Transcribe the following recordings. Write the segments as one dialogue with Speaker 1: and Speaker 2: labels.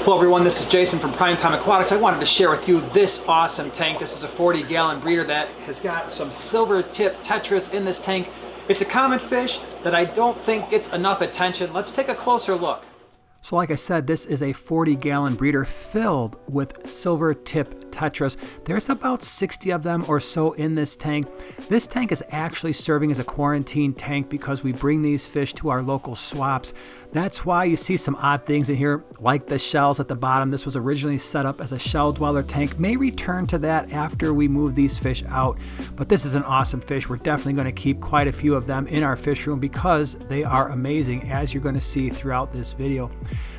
Speaker 1: Hello everyone, this is Jason from Primetime Aquatics. I wanted to share with you this awesome tank. This is a 40-gallon breeder that has got some Silver Tip Tetras in this tank. It's a common fish that I don't think gets enough attention. Let's take a closer look. So like I said, this is a 40-gallon breeder filled with Silver Tip Tetras. There's about 60 of them or so in this tank. This tank is actually serving as a quarantine tank because we bring these fish to our local swaps. That's why you see some odd things in here, like the shells at the bottom. This was originally set up as a shell dweller tank. May return to that after we move these fish out. But this is an awesome fish. We're definitely going to keep quite a few of them in our fish room because they are amazing, as you're going to see throughout this video.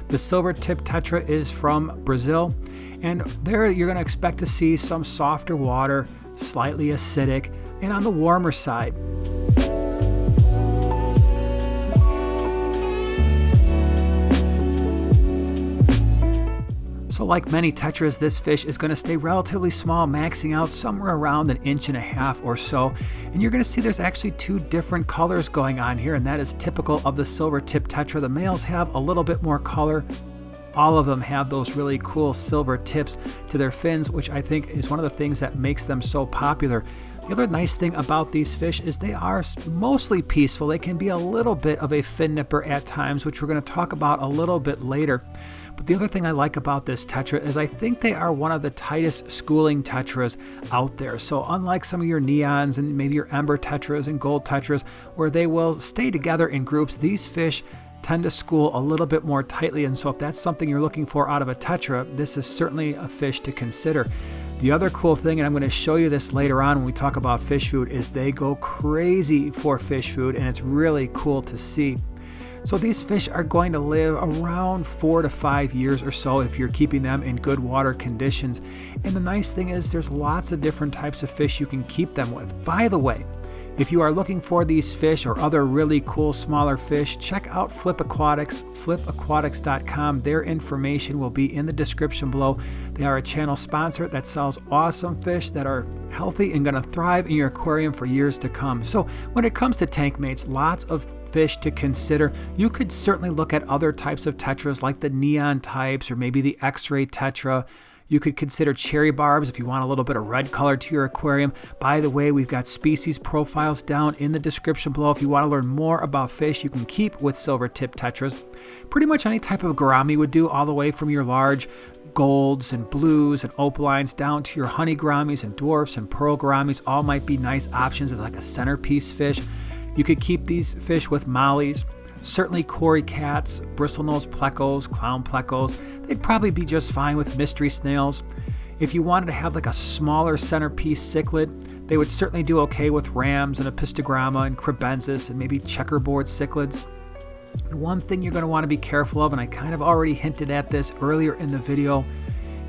Speaker 1: The Silver Tip Tetra is from Brazil, and there you're going to expect to see some softer water, slightly acidic, and on the warmer side. So like many tetras, this fish is going to stay relatively small, maxing out somewhere around 1.5 inches or so. And you're going to see there's actually two different colors going on here, and that is typical of the Silver Tip Tetra. The males have a little bit more color. All of them have those really cool silver tips to their fins, which I think is one of the things that makes them so popular. The other nice thing about these fish is they are mostly peaceful. They can be a little bit of a fin nipper at times, which we're going to talk about a little bit later. But the other thing I like about this tetra is I think they are one of the tightest schooling tetras out there. So unlike some of your neons and maybe your ember tetras and gold tetras, where they will stay together in groups, these fish tend to school a little bit more tightly. And so if that's something you're looking for out of a tetra, this is certainly a fish to consider. The other cool thing, and I'm going to show you this later on when we talk about fish food, is they go crazy for fish food, and it's really cool to see. So these fish are going to live around 4 to 5 years or so if you're keeping them in good water conditions. And the nice thing is there's lots of different types of fish you can keep them with. By the way, if you are looking for these fish or other really cool smaller fish, check out Flip Aquatics, flipaquatics.com. Their information will be in the description below. They are a channel sponsor that sells awesome fish that are healthy and going to thrive in your aquarium for years to come. So when it comes to tank mates, lots of fish to consider. You could certainly look at other types of tetras like the neon types or maybe the X-ray tetra. You could consider cherry barbs if you want a little bit of red color to your aquarium. By the way, we've got species profiles down in the description below. If you want to learn more about fish you can keep with Silver Tip Tetras. Pretty much any type of gourami would do, all the way from your large golds and blues and opalines down to your honey gouramis and dwarfs and pearl gouramis. All might be nice options as like a centerpiece fish. You could keep these fish with mollies. Certainly cory cats, bristlenose plecos, clown plecos, they'd probably be just fine with mystery snails. If you wanted to have like a smaller centerpiece cichlid, they would certainly do okay with rams and apistogramma and crebensis and maybe checkerboard cichlids. The one thing you're going to want to be careful of, and I kind of already hinted at this earlier in the video,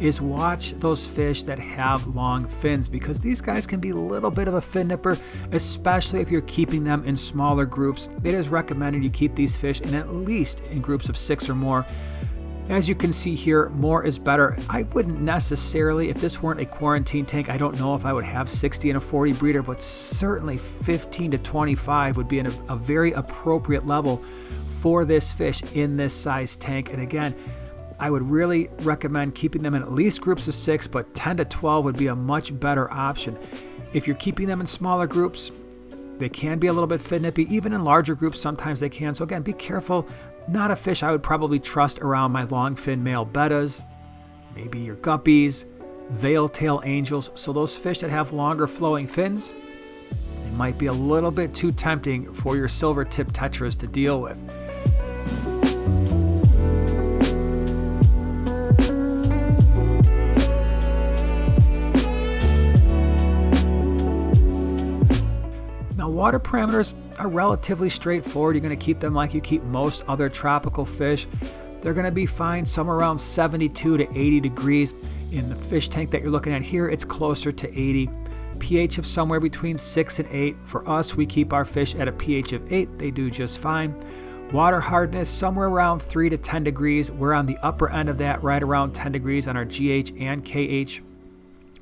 Speaker 1: is watch those fish that have long fins, because these guys can be a little bit of a fin nipper, especially if you're keeping them in smaller groups. It is recommended you keep these fish at least in groups of 6 or more. As you can see here, more is better. I wouldn't necessarily, if this weren't a quarantine tank, I don't know if I would have 60 in a 40 breeder, but certainly 15 to 25 would be a very appropriate level for this fish in this size tank. And again, I would really recommend keeping them in at least groups of 6, but 10 to 12 would be a much better option. If you're keeping them in smaller groups, they can be a little bit fin nippy. Even in larger groups, sometimes they can. So again, be careful. Not a fish I would probably trust around my long fin male bettas, maybe your guppies, veil tail angels. So those fish that have longer flowing fins, they might be a little bit too tempting for your Silver Tip Tetras to deal with. Water parameters are relatively straightforward. You're going to keep them like you keep most other tropical fish. They're going to be fine somewhere around 72 to 80 degrees. In the fish tank that you're looking at here, it's closer to 80. pH of somewhere between 6 and 8. For us, we keep our fish at a pH of 8. They do just fine. Water hardness somewhere around 3 to 10 degrees. We're on the upper end of that, right around 10 degrees on our GH and KH.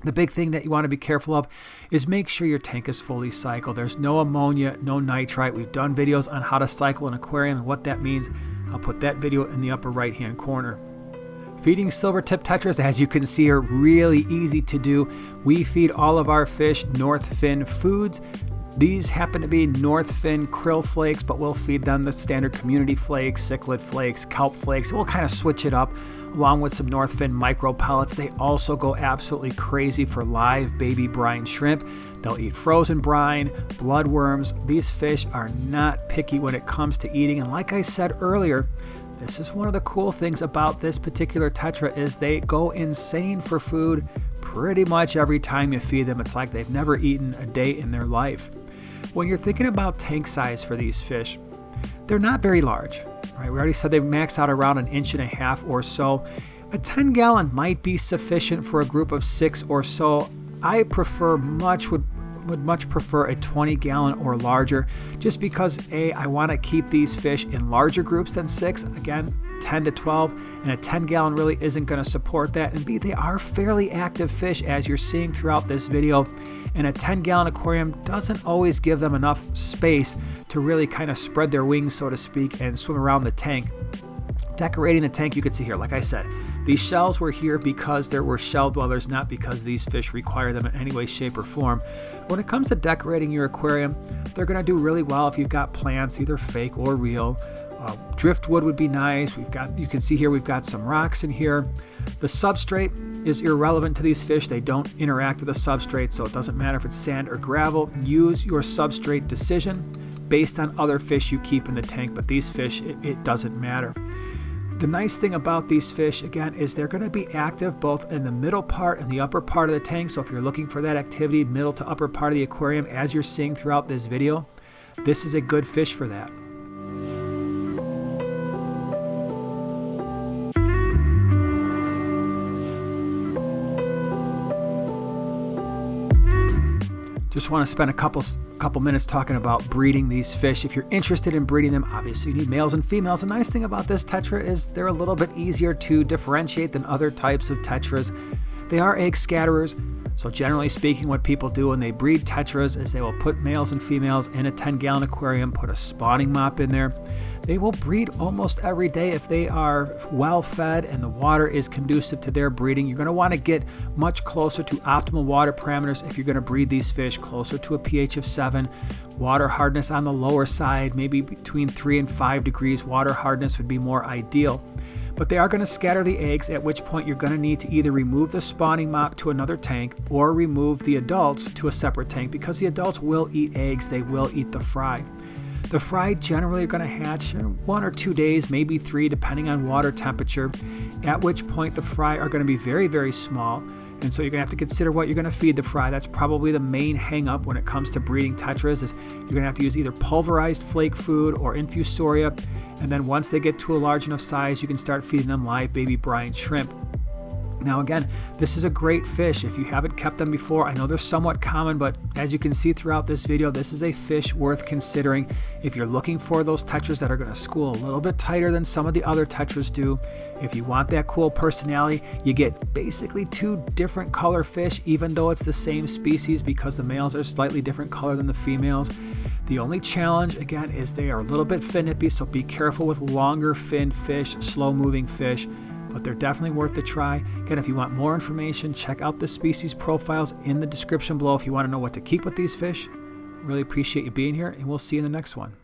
Speaker 1: The big thing that you want to be careful of is make sure your tank is fully cycled. There's no ammonia, no nitrite. We've done videos on how to cycle an aquarium and what that means. I'll put that video in the upper right hand corner. Feeding silver tip tetras, as you can see, are really easy to do. We feed all of our fish North Fin foods. These happen to be North Fin krill flakes, but we'll feed them the standard community flakes, cichlid flakes, kelp flakes. We'll kind of switch it up along with some North Fin micro pellets. They also go absolutely crazy for live baby brine shrimp. They'll eat frozen brine, bloodworms. These fish are not picky when it comes to eating. And like I said earlier, this is one of the cool things about this particular tetra is they go insane for food pretty much every time you feed them. It's like they've never eaten a day in their life. When you're thinking about tank size for these fish, they're not very large, right? We already said they max out around 1.5 inches or so. A 10-gallon might be sufficient for a group of 6 or so. I would much prefer a 20-gallon or larger, just because A, I want to keep these fish in larger groups than 6. Again, 10 to 12, and a 10-gallon really isn't going to support that. And B, they are fairly active fish, as you're seeing throughout this video. And a 10-gallon aquarium doesn't always give them enough space to really kind of spread their wings, so to speak, and swim around the tank. Decorating the tank, you can see here, like I said, these shells were here because there were shell dwellers, not because these fish require them in any way, shape, or form. When it comes to decorating your aquarium, they're going to do really well if you've got plants, either fake or real. Driftwood would be nice. You can see here we've got some rocks in here. The substrate is irrelevant to these fish. They don't interact with the substrate, so it doesn't matter if it's sand or gravel. Use your substrate decision based on other fish you keep in the tank, but these fish, it doesn't matter. The nice thing about these fish, again, is they're going to be active both in the middle part and the upper part of the tank. So if you're looking for that activity, middle to upper part of the aquarium, as you're seeing throughout this video, this is a good fish for that. Just want to spend a couple minutes talking about breeding these fish. If you're interested in breeding them, obviously you need males and females. The nice thing about this tetra is they're a little bit easier to differentiate than other types of tetras. They are egg scatterers, so generally speaking, what people do when they breed tetras is they will put males and females in a 10-gallon aquarium, put a spawning mop in there. They will breed almost every day if they are well fed and the water is conducive to their breeding. You're going to want to get much closer to optimal water parameters if you're going to breed these fish, closer to a pH of 7. Water hardness on the lower side, maybe between 3 and 5 degrees. Water hardness would be more ideal. But they are going to scatter the eggs, at which point you're going to need to either remove the spawning mop to another tank or remove the adults to a separate tank, because the adults will eat eggs, they will eat the fry. The fry generally are going to hatch in 1 or 2 days, maybe 3, depending on water temperature, at which point the fry are going to be very, very small. And so you're going to have to consider what you're going to feed the fry. That's probably the main hang up when it comes to breeding tetras, is you're going to have to use either pulverized flake food or infusoria. And then once they get to a large enough size, you can start feeding them live baby brine shrimp. Now again, this is a great fish. If you haven't kept them before, I know they're somewhat common, but as you can see throughout this video, this is a fish worth considering if you're looking for those tetras that are going to school a little bit tighter than some of the other tetras do. If you want that cool personality, you get basically 2 different color fish, even though it's the same species, because the males are slightly different color than the females. The only challenge, again, is they are a little bit fin nippy, so be careful with longer fin fish, slow moving fish. But they're definitely worth the try. Again, if you want more information, check out the species profiles in the description below if you want to know what to keep with these fish. Really appreciate you being here, and we'll see you in the next one.